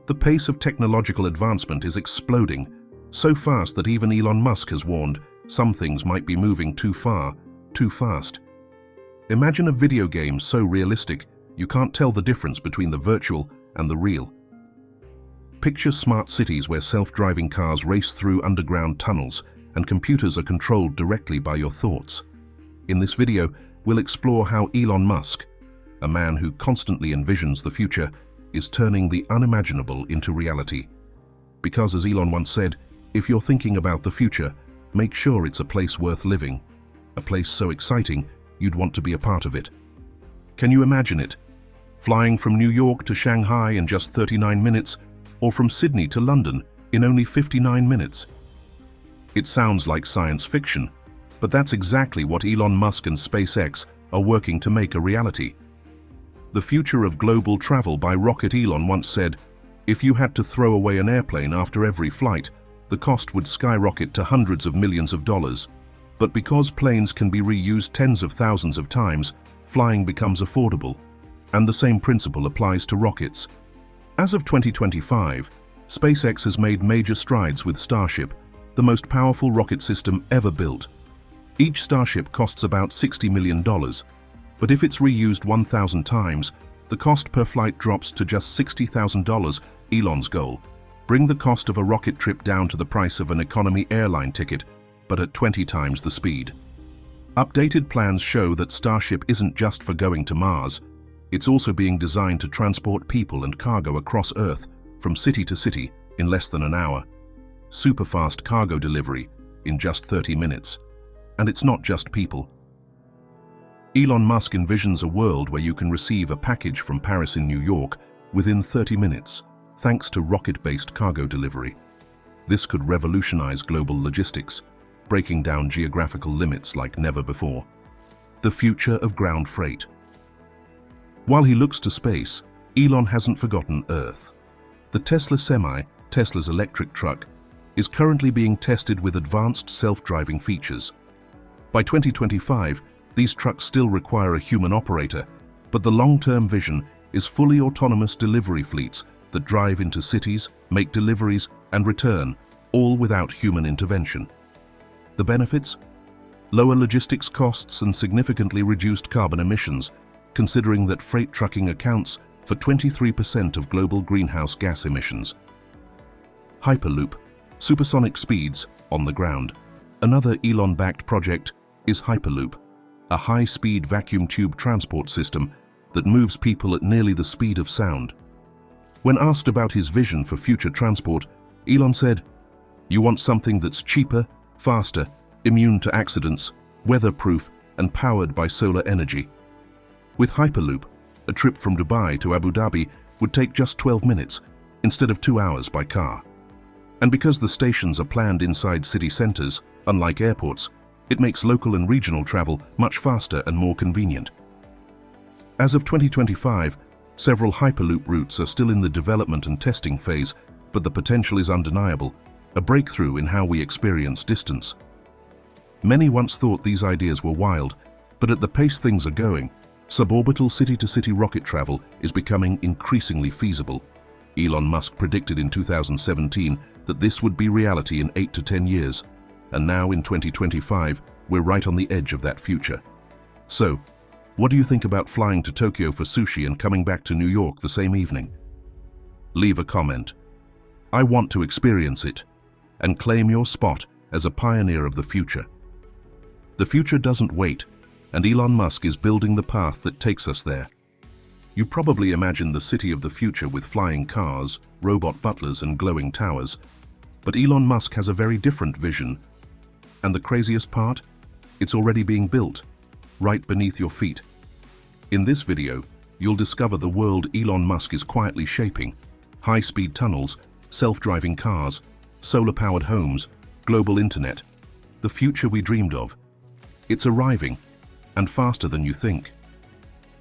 The pace of technological advancement is exploding, so fast that even Elon Musk has warned some things might be moving too far, too fast. Imagine a video game so realistic you can't tell the difference between the virtual and the real. Picture smart cities where self-driving cars race through underground tunnels and computers are controlled directly by your thoughts. In this video, we'll explore how Elon Musk, a man who constantly envisions the future, is turning the unimaginable into reality. Because as Elon once said, if you're thinking about the future, make sure it's a place worth living, a place so exciting you'd want to be a part of it. Can you imagine it? Flying from New York to Shanghai in just 39 minutes, or from Sydney to London in only 59 minutes. It sounds like science fiction, but that's exactly what Elon Musk and SpaceX are working to make a reality. The future of global travel by rocket. Elon once said, if you had to throw away an airplane after every flight, the cost would skyrocket to hundreds of millions of dollars. But because planes can be reused tens of thousands of times, flying becomes affordable. And the same principle applies to rockets. As of 2025, SpaceX has made major strides with Starship, the most powerful rocket system ever built. Each Starship costs about $60 million, but if it's reused 1,000 times, the cost per flight drops to just $60,000. Elon's goal: bring the cost of a rocket trip down to the price of an economy airline ticket, but at 20 times the speed. Updated plans show that Starship isn't just for going to Mars. It's also being designed to transport people and cargo across Earth, from city to city, in less than an hour. Super-fast cargo delivery in just 30 minutes. And it's not just people. Elon Musk envisions a world where you can receive a package from Paris in New York within 30 minutes, thanks to rocket-based cargo delivery. This could revolutionize global logistics, breaking down geographical limits like never before. The future of ground freight. While he looks to space, Elon hasn't forgotten Earth. The Tesla Semi, Tesla's electric truck, is currently being tested with advanced self-driving features. By 2025, these trucks still require a human operator, but the long-term vision is fully autonomous delivery fleets that drive into cities, make deliveries, and return, all without human intervention. The benefits? Lower logistics costs and significantly reduced carbon emissions, considering that freight trucking accounts for 23% of global greenhouse gas emissions. Hyperloop, supersonic speeds on the ground. Another Elon-backed project is Hyperloop, a high-speed vacuum tube transport system that moves people at nearly the speed of sound. When asked about his vision for future transport, Elon said, "You want something that's cheaper, faster, immune to accidents, weatherproof, and powered by solar energy." With Hyperloop, a trip from Dubai to Abu Dhabi would take just 12 minutes instead of 2 hours by car. And because the stations are planned inside city centers, unlike airports, it makes local and regional travel much faster and more convenient. As of 2025, several Hyperloop routes are still in the development and testing phase, but the potential is undeniable, a breakthrough in how we experience distance. Many once thought these ideas were wild, but at the pace things are going, suborbital city-to-city rocket travel is becoming increasingly feasible. Elon Musk predicted in 2017 that this would be reality in 8 to 10 years, and now in 2025, we're right on the edge of that future. So, what do you think about flying to Tokyo for sushi and coming back to New York the same evening? Leave a comment. I want to experience it, and claim your spot as a pioneer of the future. The future doesn't wait, and Elon Musk is building the path that takes us there. You probably imagine the city of the future with flying cars, robot butlers, and glowing towers. But Elon Musk has a very different vision. And the craziest part? It's already being built, right beneath your feet. In this video, you'll discover the world Elon Musk is quietly shaping: high-speed tunnels, self-driving cars, solar-powered homes, global internet. The future we dreamed of. It's arriving, and faster than you think.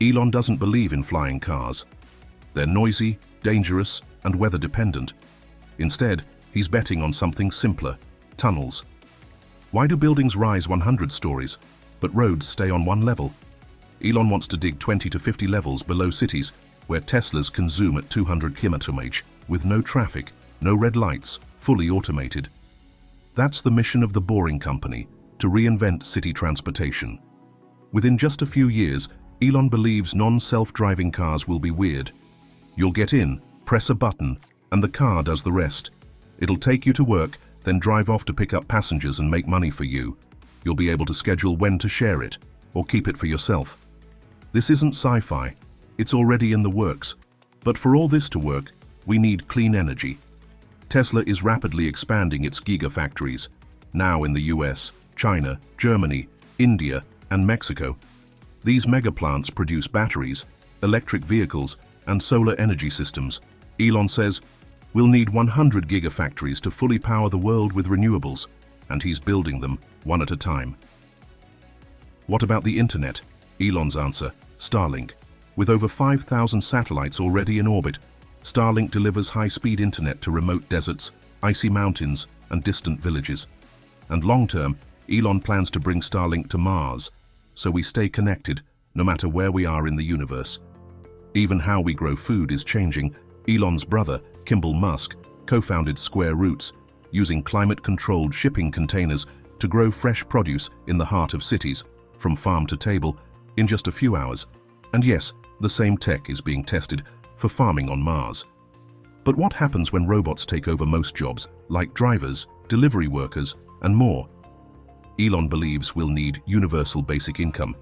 Elon doesn't believe in flying cars. They're noisy, dangerous, and weather-dependent. Instead, he's betting on something simpler: tunnels. Why do buildings rise 100 stories, but roads stay on one level? Elon wants to dig 20 to 50 levels below cities, where Teslas can zoom at 200 km/h. with no traffic, no red lights, fully automated. That's the mission of the Boring Company, to reinvent city transportation. Within just a few years, Elon believes non-self-driving cars will be weird. You'll get in, press a button, and the car does the rest. It'll take you to work, then drive off to pick up passengers and make money for you. You'll be able to schedule when to share it, or keep it for yourself. This isn't sci-fi. It's already in the works. But for all this to work, we need clean energy. Tesla is rapidly expanding its Giga Factories, now in the US, China, Germany, India, and Mexico. These mega plants produce batteries, electric vehicles, and solar energy systems. Elon says, we'll need 100 gigafactories to fully power the world with renewables, and he's building them one at a time. What about the internet? Elon's answer, Starlink. With over 5,000 satellites already in orbit, Starlink delivers high-speed internet to remote deserts, icy mountains, and distant villages. And long-term, Elon plans to bring Starlink to Mars, so we stay connected no matter where we are in the universe. Even how we grow food is changing. Elon's brother, Elon Musk, co-founded Square Roots, using climate-controlled shipping containers to grow fresh produce in the heart of cities, from farm to table, in just a few hours. And yes, the same tech is being tested for farming on Mars. But what happens when robots take over most jobs, like drivers, delivery workers, and more? Elon believes we'll need universal basic income,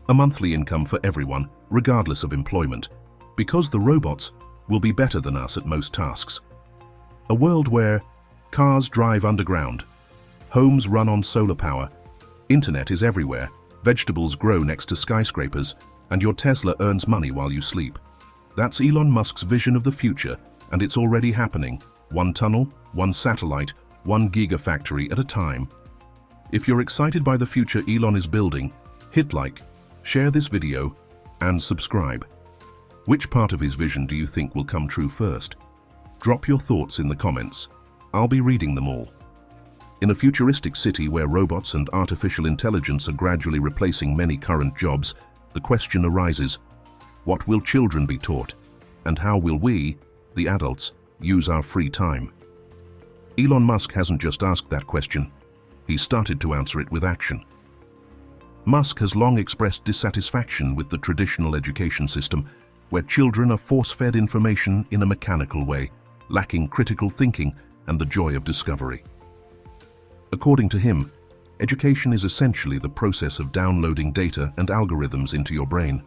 a monthly income for everyone, regardless of employment, because the robots will be better than us at most tasks. A world where cars drive underground, homes run on solar power, internet is everywhere, vegetables grow next to skyscrapers, and your Tesla earns money while you sleep. That's Elon Musk's vision of the future, and it's already happening. One tunnel, one satellite, one gigafactory at a time. If you're excited by the future Elon is building, hit like, share this video, and subscribe. Which part of his vision do you think will come true first? Drop your thoughts in the comments. I'll be reading them all. In a futuristic city where robots and artificial intelligence are gradually replacing many current jobs, the question arises, what will children be taught? And how will we, the adults, use our free time? Elon Musk hasn't just asked that question. He's started to answer it with action. Musk has long expressed dissatisfaction with the traditional education system, where children are force-fed information in a mechanical way, lacking critical thinking and the joy of discovery. According to him, education is essentially the process of downloading data and algorithms into your brain.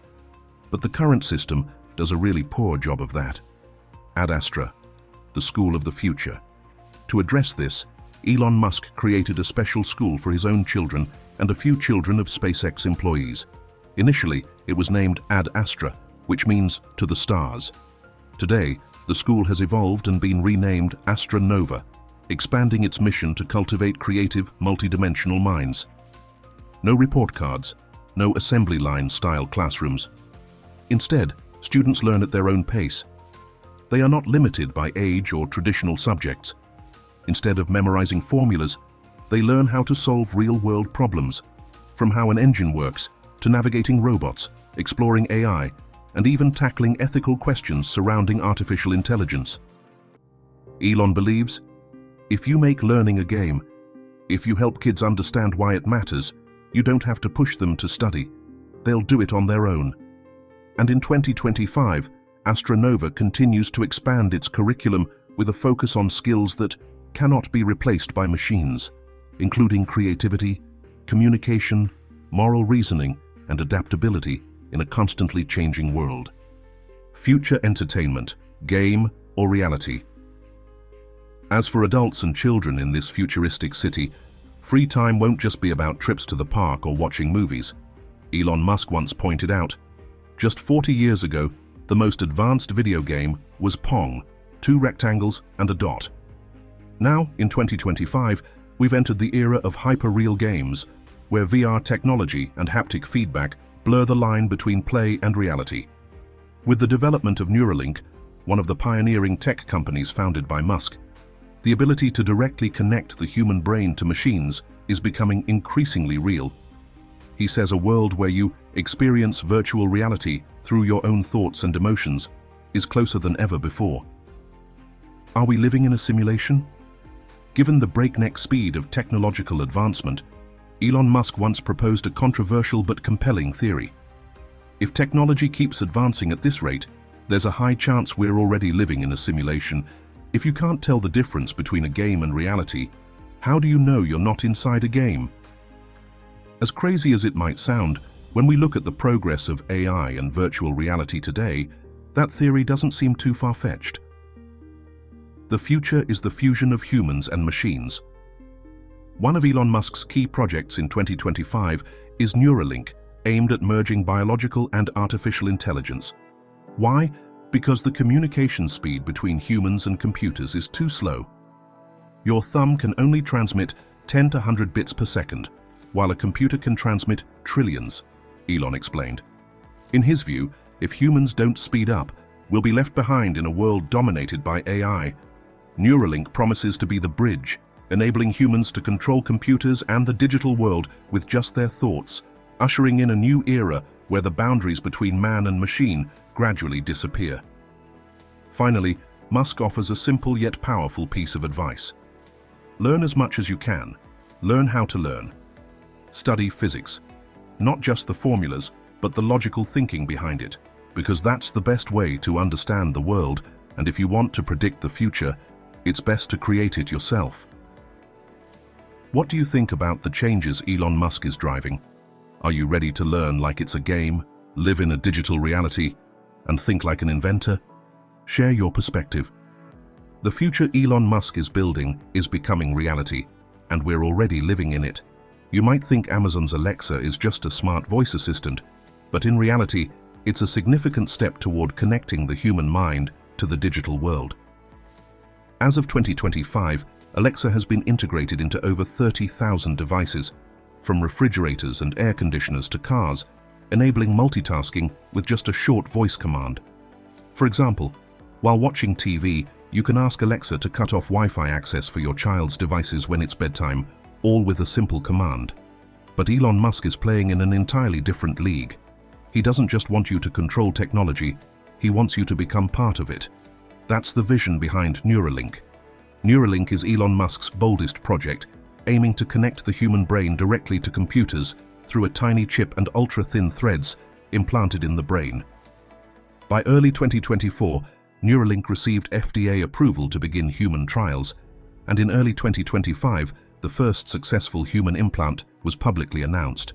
But the current system does a really poor job of that. Ad Astra, the school of the future. To address this, Elon Musk created a special school for his own children and a few children of SpaceX employees. Initially, it was named Ad Astra, which means to the stars. Today, the school has evolved and been renamed Astra Nova, expanding its mission to cultivate creative, multidimensional minds. No report cards, no assembly line-style classrooms. Instead, students learn at their own pace. They are not limited by age or traditional subjects. Instead of memorizing formulas, they learn how to solve real-world problems, from how an engine works to navigating robots, exploring AI, and even tackling ethical questions surrounding artificial intelligence. Elon believes, if you make learning a game, if you help kids understand why it matters, you don't have to push them to study. They'll do it on their own. And in 2025, Astra Nova continues to expand its curriculum with a focus on skills that cannot be replaced by machines, including creativity, communication, moral reasoning, and adaptability in a constantly changing world. Future entertainment, game, or reality. As for adults and children in this futuristic city, free time won't just be about trips to the park or watching movies. Elon Musk once pointed out, just 40 years ago, the most advanced video game was Pong, 2 rectangles and a dot. Now, in 2025, we've entered the era of hyper-real games, where VR technology and haptic feedback blur the line between play and reality. With the development of Neuralink, one of the pioneering tech companies founded by Musk, the ability to directly connect the human brain to machines is becoming increasingly real. He says a world where you experience virtual reality through your own thoughts and emotions is closer than ever before. Are we living in a simulation? Given the breakneck speed of technological advancement, Elon Musk once proposed a controversial but compelling theory. If technology keeps advancing at this rate, there's a high chance we're already living in a simulation. If you can't tell the difference between a game and reality, how do you know you're not inside a game? As crazy as it might sound, when we look at the progress of AI and virtual reality today, that theory doesn't seem too far-fetched. The future is the fusion of humans and machines. One of Elon Musk's key projects in 2025 is Neuralink, aimed at merging biological and artificial intelligence. Why? Because the communication speed between humans and computers is too slow. Your thumb can only transmit 10 to 100 bits per second, while a computer can transmit trillions, Elon explained. In his view, if humans don't speed up, we'll be left behind in a world dominated by AI. Neuralink promises to be the bridge, enabling humans to control computers and the digital world with just their thoughts, ushering in a new era where the boundaries between man and machine gradually disappear. Finally, Musk offers a simple yet powerful piece of advice. Learn as much as you can. Learn how to learn. Study physics. Not just the formulas, but the logical thinking behind it, because that's the best way to understand the world, and if you want to predict the future, it's best to create it yourself. What do you think about the changes Elon Musk is driving? Are you ready to learn like it's a game, live in a digital reality, and think like an inventor? Share your perspective. The future Elon Musk is building is becoming reality, and we're already living in it. You might think Amazon's Alexa is just a smart voice assistant, but in reality, it's a significant step toward connecting the human mind to the digital world. As of 2025, Alexa has been integrated into over 30,000 devices, from refrigerators and air conditioners to cars, enabling multitasking with just a short voice command. For example, while watching TV, you can ask Alexa to cut off Wi-Fi access for your child's devices when it's bedtime, all with a simple command. But Elon Musk is playing in an entirely different league. He doesn't just want you to control technology, he wants you to become part of it. That's the vision behind Neuralink. Neuralink is Elon Musk's boldest project, aiming to connect the human brain directly to computers through a tiny chip and ultra-thin threads implanted in the brain. By early 2024, Neuralink received FDA approval to begin human trials, and in early 2025, the first successful human implant was publicly announced.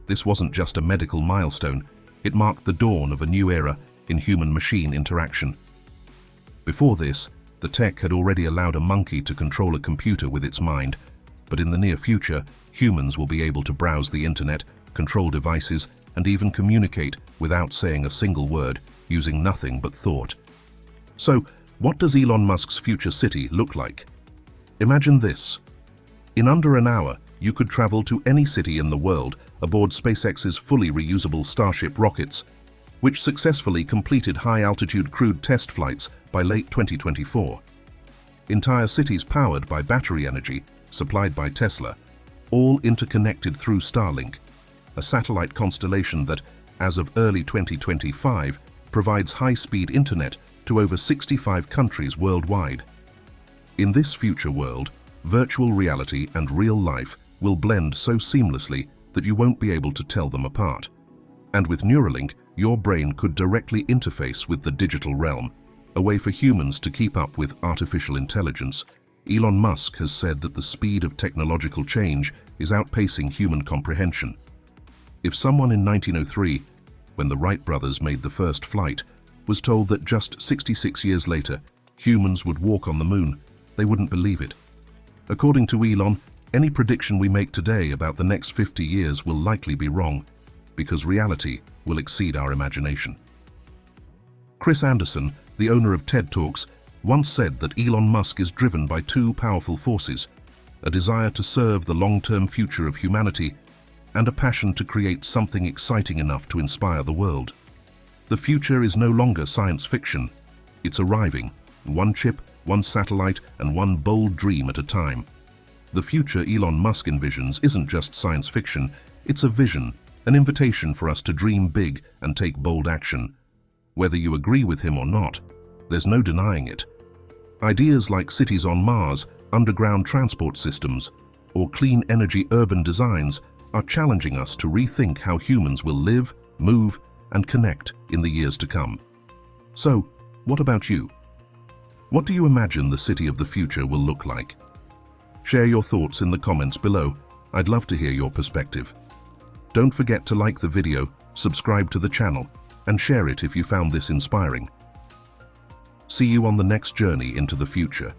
This wasn't just a medical milestone, it marked the dawn of a new era in human-machine interaction. Before this, the tech had already allowed a monkey to control a computer with its mind, but in the near future, humans will be able to browse the internet, control devices, and even communicate without saying a single word, using nothing but thought. So, what does Elon Musk's future city look like? Imagine this. In under an hour, you could travel to any city in the world aboard SpaceX's fully reusable Starship rockets, which successfully completed high-altitude crewed test flights by late 2024. Entire cities powered by battery energy, supplied by Tesla, all interconnected through Starlink, a satellite constellation that, as of early 2025, provides high-speed internet to over 65 countries worldwide. In this future world, virtual reality and real life will blend so seamlessly that you won't be able to tell them apart. And with Neuralink, your brain could directly interface with the digital realm, a way for humans to keep up with artificial intelligence. Elon Musk has said that the speed of technological change is outpacing human comprehension. If someone in 1903, when the Wright brothers made the first flight, was told that just 66 years later, humans would walk on the moon, they wouldn't believe it. According to Elon, any prediction we make today about the next 50 years will likely be wrong, because reality will exceed our imagination. Chris Anderson, the owner of TED Talks, once said that Elon Musk is driven by two powerful forces, a desire to serve the long-term future of humanity and a passion to create something exciting enough to inspire the world. The future is no longer science fiction. It's arriving, one chip, one satellite, and one bold dream at a time. The future Elon Musk envisions isn't just science fiction, it's a vision, an invitation for us to dream big and take bold action. Whether you agree with him or not, there's no denying it. Ideas like cities on Mars, underground transport systems, or clean energy urban designs are challenging us to rethink how humans will live, move, and connect in the years to come. So, what about you? What do you imagine the city of the future will look like? Share your thoughts in the comments below. I'd love to hear your perspective. Don't forget to like the video, subscribe to the channel, and share it if you found this inspiring. See you on the next journey into the future.